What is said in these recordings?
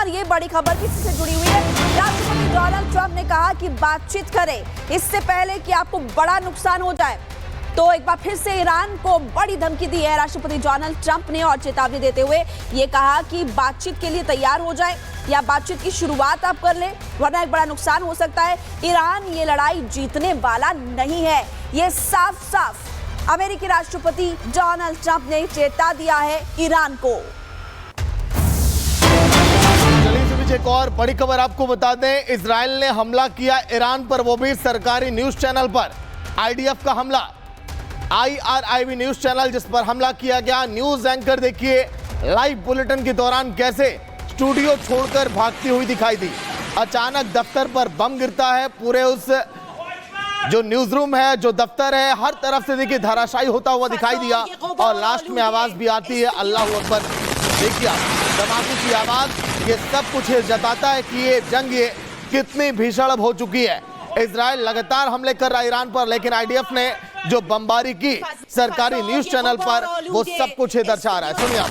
और ये बड़ी खबर किसी से जुड़ी हुई है। राष्ट्रपति डोनाल्ड ट्रंप ने कहा कि बातचीत करें इससे पहले कि आपको बड़ा नुकसान हो जाए। तो एक बार फिर से ईरान को बड़ी धमकी दी है राष्ट्रपति डोनाल्ड ट्रंप ने और चेतावनी देते हुए ये कहा कि बातचीत के लिए तैयार हो जाए या बातचीत की शुरुआत आप कर ले, वरना एक बड़ा नुकसान हो सकता है। ईरान ये लड़ाई जीतने वाला नहीं है, ये साफ साफ अमेरिकी राष्ट्रपति डोनाल्ड ट्रंप ने चेता दिया है ईरान को। चलिए एक और बड़ी खबर आपको बता दें, इजराइल ने हमला किया ईरान पर, वो भी सरकारी न्यूज चैनल पर। आईडीएफ का हमला, IRIB न्यूज चैनल जिस पर हमला किया गया। न्यूज एंकर देखिए लाइव बुलेटिन के दौरान कैसे स्टूडियो छोड़कर भागती हुई दिखाई दी। अचानक दफ्तर पर बम गिरता है, पूरे उस जो न्यूज रूम है, जो दफ्तर है, हर तरफ से देखिए धराशायी होता हुआ दिखाई दिया और लास्ट में आवाज भी आती है अल्लाह अकबर। देखिए धमाके की आवाज, ये सब कुछ जताता है कि ये जंग ये कितनी भीषण हो चुकी है। इजराइल लगातार हमले कर रहा है ईरान पर, लेकिन आईडीएफ ने जो बमबारी की सरकारी न्यूज चैनल पर, वो सब कुछ दर्शा रहा है। सुनिए आप।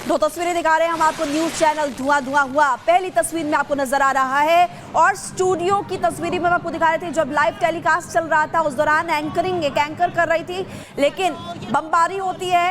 दो तस्वीरें दिखा रहे हैं हम आपको, न्यूज चैनल धुआं धुआं हुआ पहली तस्वीर में आपको नजर आ रहा है और स्टूडियो की तस्वीर में आपको दिखा रहे थे जब लाइव टेलीकास्ट चल रहा था। उस दौरान एंकरिंग एक एंकर कर रही थी, लेकिन बमबारी होती है,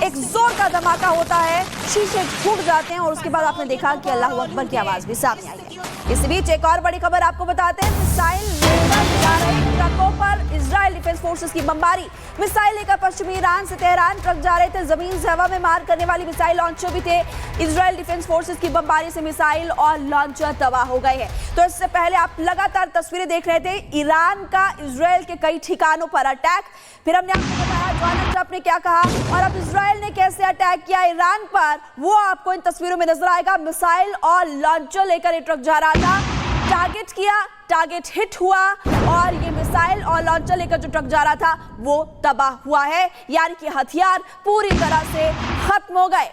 एक जोर का धमाका होता है, शीशे फूट जाते हैं और उसके बाद आपने देखा कि अल्लाह अकबर की आवाज भी सामने आई है। इस बीच एक और बड़ी खबर आपको बताते हैं, मिसाइल लेकर जा रहे ट्रकों पर इजराइल डिफेंस फोर्सेस की बमबारी। मिसाइल लेकर पश्चिमी ईरान से तेहरान ट्रक जा रहे थे, जमीन से हवा में मार करने वाली मिसाइल लॉन्चर भी थे। इजराइल डिफेंस फोर्सेस की बमबारी से मिसाइल और लॉन्चर तबाह हो गए हैं। तो इससे पहले आप लगातार तस्वीरें देख रहे थे ईरान का इजराइल के कई ठिकानों पर अटैक। फिर हमने आपको बताया डोनाल्ड ट्रंप ने क्या कहा और अब इजराइल ने कैसे अटैक किया ईरान पर, वो आपको इन तस्वीरों में नजर आएगा। मिसाइल और लॉन्चर लेकर ये ट्रक जा रहा था, टारगेट किया, टारगेट हिट हुआ और ये मिसाइल और लॉन्चर लेकर जो ट्रक जा रहा था वो तबाह हुआ है, यानी कि हथियार पूरी तरह से खत्म हो गए।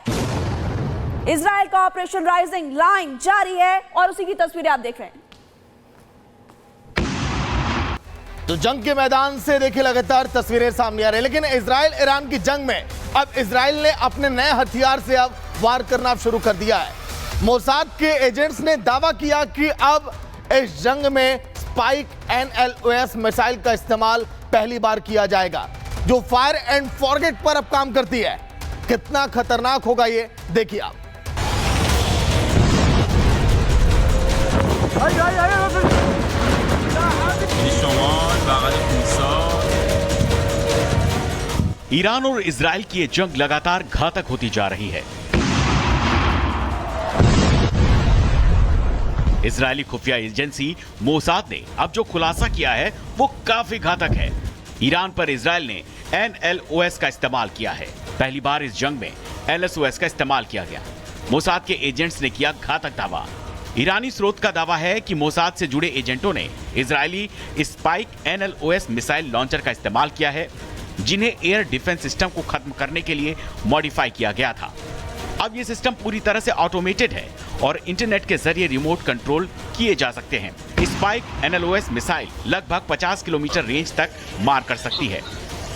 इजराइल का ऑपरेशन राइजिंग लाइन जारी है और उसी की तस्वीरें आप देख रहे हैं। तो जंग के मैदान से देखिए लगातार तस्वीरें सामने आ रही है, लेकिन इजराइल ईरान की जंग में अब इजराइल ने अपने नए हथियार से अब वार करना शुरू कर दिया है। मोसाद के एजेंट्स ने दावा किया कि अब इस जंग में स्पाइक NLOS मिसाइल का इस्तेमाल पहली बार किया जाएगा, जो फायर एंड फॉरगेट पर अब काम करती है। कितना खतरनाक होगा ये देखिए आप। ईरान और इजराइल की ये जंग लगातार घातक होती जा रही है। इजरायली खुफिया एजेंसी मोसाद ने अब जो खुलासा किया है वो काफी घातक है। ईरान पर इजराइल ने NLOS का इस्तेमाल किया है। पहली बार इस जंग में LSOS का इस्तेमाल किया गया। मोसाद के एजेंट्स ने किया घातक दावा। ईरानी स्रोत का दावा है कि मोसाद से जुड़े एजेंटों ने Israeli spike NLOS missile launcher का इस्तेमाल किया है, जिन्हें एयर डिफेंस सिस्टम को खत्म करने के लिए मॉडिफाई किया गया था। अब ये सिस्टम पूरी तरह से ऑटोमेटेड है और इंटरनेट के जरिए रिमोट कंट्रोल किए जा सकते हैं। स्पाइक NLOS मिसाइल लगभग 50 किलोमीटर रेंज तक मार कर सकती है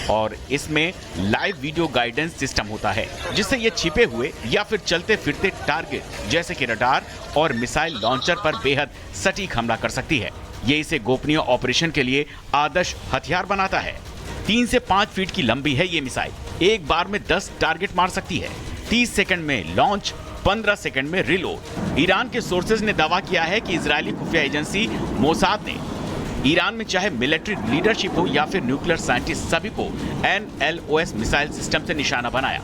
और इसमें लाइव वीडियो गाइडेंस सिस्टम होता है, जिससे ये छिपे हुए या फिर चलते फिरते टारगेट जैसे कि रडार और मिसाइल लॉन्चर पर बेहद सटीक हमला कर सकती है। ये इसे गोपनीय ऑपरेशन के लिए आदर्श हथियार बनाता है। 3 से 5 फीट की लंबी है ये मिसाइल, एक बार में 10 टारगेट मार सकती है। 30 सेकंड में लॉन्च, 15 सेकंड में रिलोड। ईरान के सोर्सेज ने दावा किया है कि इजरायली खुफिया एजेंसी मोसाद ने ईरान में चाहे मिलिट्री लीडरशिप हो या फिर न्यूक्लियर साइंटिस्ट, सभी को NLOS मिसाइल सिस्टम से निशाना बनाया।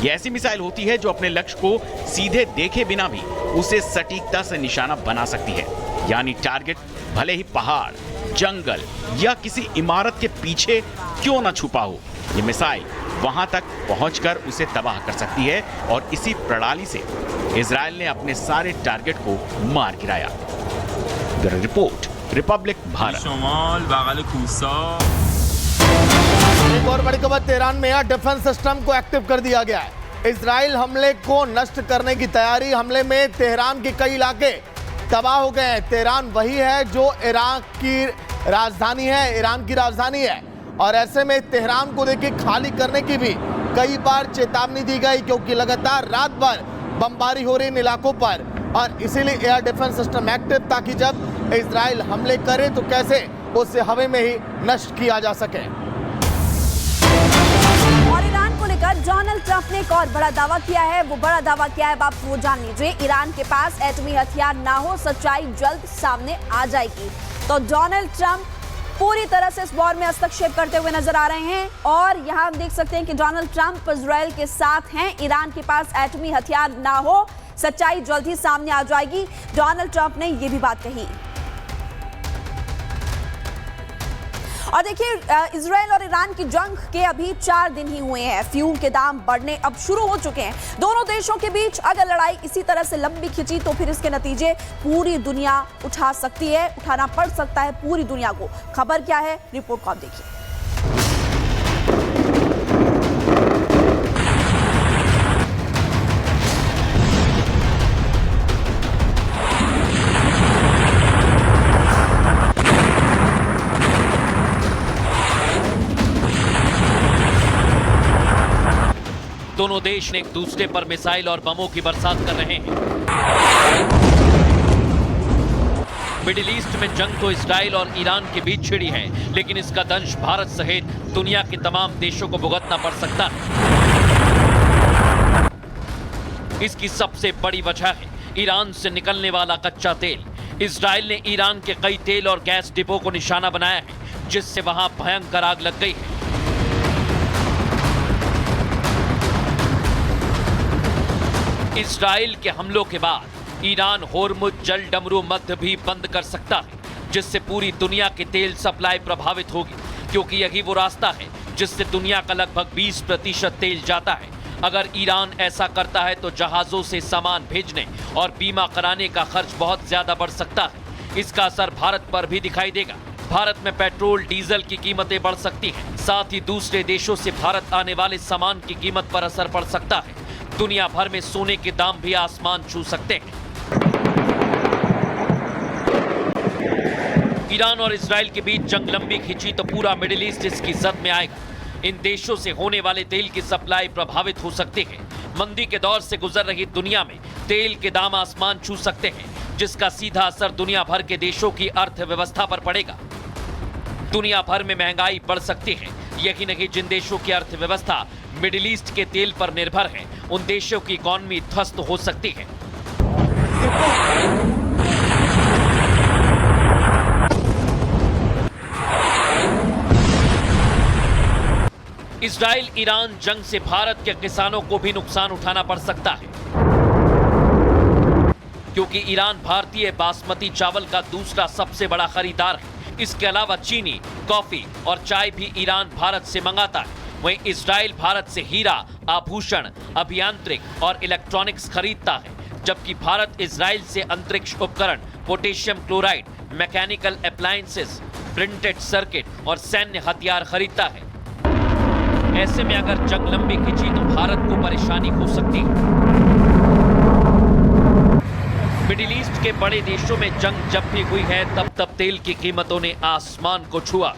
ये ऐसी मिसाइल होती है जो अपने लक्ष्य को सीधे देखे बिना भी उसे सटीकता से निशाना बना सकती है। यानी टारगेट भले ही पहाड़, जंगल या किसी इमारत के पीछे क्यों न छुपा हो, ये मिसाइल वहां तक पहुंचकर उसे तबाह कर सकती है। और इसी प्रणाली से इजराइल ने अपने सारे टारगेट को मार गिराया। Bureau report, Republic Bharat. एक और बड़ी खबर, तेहरान में एयर डिफेंस सिस्टम को एक्टिव कर दिया गया है। इजराइल हमले को नष्ट करने की तैयारी। हमले में तेहरान के कई इलाके तबाह हो गए हैं। तेहरान वही है जो ईरान की राजधानी है, और ऐसे में तेहरान को देखिए खाली करने की भी कई बार चेतावनी दी गई, क्योंकि लगातार रात भर बमबारी हो रही इन इलाकों पर, और इसीलिए एयर डिफेंस सिस्टम एक्टिव, ताकि जब इजराइल हमले करे तो कैसे उसे हवा में ही नष्ट किया जा सके। और ईरान को लेकर डोनाल्ड ट्रंप ने एक और बड़ा दावा किया है। वो बड़ा दावा क्या है आप वो जान लीजिए। ईरान के पास एटमी हथियार ना हो, सच्चाई जल्द सामने आ जाएगी। तो डोनाल्ड ट्रंप पूरी तरह से इस वॉर में हस्तक्षेप करते हुए नजर आ रहे हैं, और यहां हम देख सकते हैं कि डोनाल्ड ट्रंप इजराइल के साथ हैं। ईरान के पास एटमी हथियार ना हो, सच्चाई जल्द ही सामने आ जाएगी। डोनाल्ड ट्रंप ने यह भी बात कही। और देखिए, इजराइल और ईरान की जंग के अभी 4 दिन ही हुए हैं। फ्यूल के दाम बढ़ने अब शुरू हो चुके हैं। दोनों देशों के बीच अगर लड़ाई इसी तरह से लंबी खिंची तो फिर इसके नतीजे पूरी दुनिया उठाना पड़ सकता है पूरी दुनिया को। खबर क्या है, रिपोर्ट को आप देखिए। दोनों देश एक दूसरे पर मिसाइल और बमों की बरसात कर रहे हैं। मिडिल ईस्ट में जंग तो इजराइल और ईरान के बीच छिड़ी है, लेकिन इसका दंश भारत सहित दुनिया के तमाम देशों को भुगतना पड़ सकता है। इसकी सबसे बड़ी वजह है ईरान से निकलने वाला कच्चा तेल। इजराइल ने ईरान के कई तेल और गैस डिपो को निशाना बनाया है, जिससे वहां भयंकर आग लग गई है। इजराइल के हमलों के बाद ईरान होर्मुज जल डमरू मध्य भी बंद कर सकता है, जिससे पूरी दुनिया की तेल सप्लाई प्रभावित होगी, क्योंकि यही वो रास्ता है जिससे दुनिया का लगभग 20% तेल जाता है। अगर ईरान ऐसा करता है तो जहाजों से सामान भेजने और बीमा कराने का खर्च बहुत ज्यादा बढ़ सकता है। इसका असर भारत पर भी दिखाई देगा। भारत में पेट्रोल डीजल की कीमतें बढ़ सकती हैं। साथ ही दूसरे देशों से भारत आने वाले सामान की कीमत पर असर पड़ सकता है। दुनिया भर में सोने के दाम भी आसमान छू सकते हैं। ईरान और इजराइल के बीच जंग लंबी खिंची तो पूरा मिडिल ईस्ट इसकी जद में आएगा। इन देशों से होने वाले तेल की सप्लाई प्रभावित हो सकती है। मंदी के दौर से गुजर रही दुनिया में तेल के दाम आसमान छू सकते हैं, जिसका सीधा असर दुनिया भर के देशों की अर्थव्यवस्था पर पड़ेगा। दुनिया भर में महंगाई बढ़ सकती है। यही नहीं, जिन देशों की अर्थव्यवस्था मिडिल ईस्ट के तेल पर निर्भर है, उन देशों की इकॉनमी ध्वस्त हो सकती है। इजराइल ईरान जंग से भारत के किसानों को भी नुकसान उठाना पड़ सकता है, क्योंकि ईरान भारतीय बासमती चावल का दूसरा सबसे बड़ा खरीदार है। इसके अलावा चीनी, कॉफी और चाय भी ईरान भारत से मंगाता है। वहीं इजराइल भारत से हीरा, आभूषण, अभियांत्रिक और इलेक्ट्रॉनिक्स खरीदता है, जबकि भारत इजराइल से अंतरिक्ष उपकरण, potassium chloride, mechanical appliances, printed circuit और सैन्य हथियार खरीदता है। ऐसे में अगर जंग लंबी खिंची तो भारत को परेशानी हो सकती है। मिडिल ईस्ट के बड़े देशों में जंग जब भी हुई है, तब तेल की कीमतों ने आसमान को छुआ,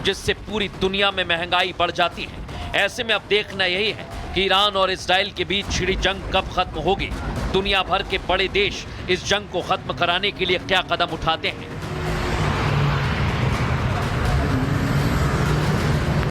जिससे पूरी दुनिया में महंगाई बढ़ जाती है। ऐसे में अब देखना यही है कि ईरान और इजराइल के बीच छिड़ी जंग कब खत्म होगी। दुनिया भर के बड़े देश इस जंग को खत्म कराने के लिए क्या कदम उठाते हैं।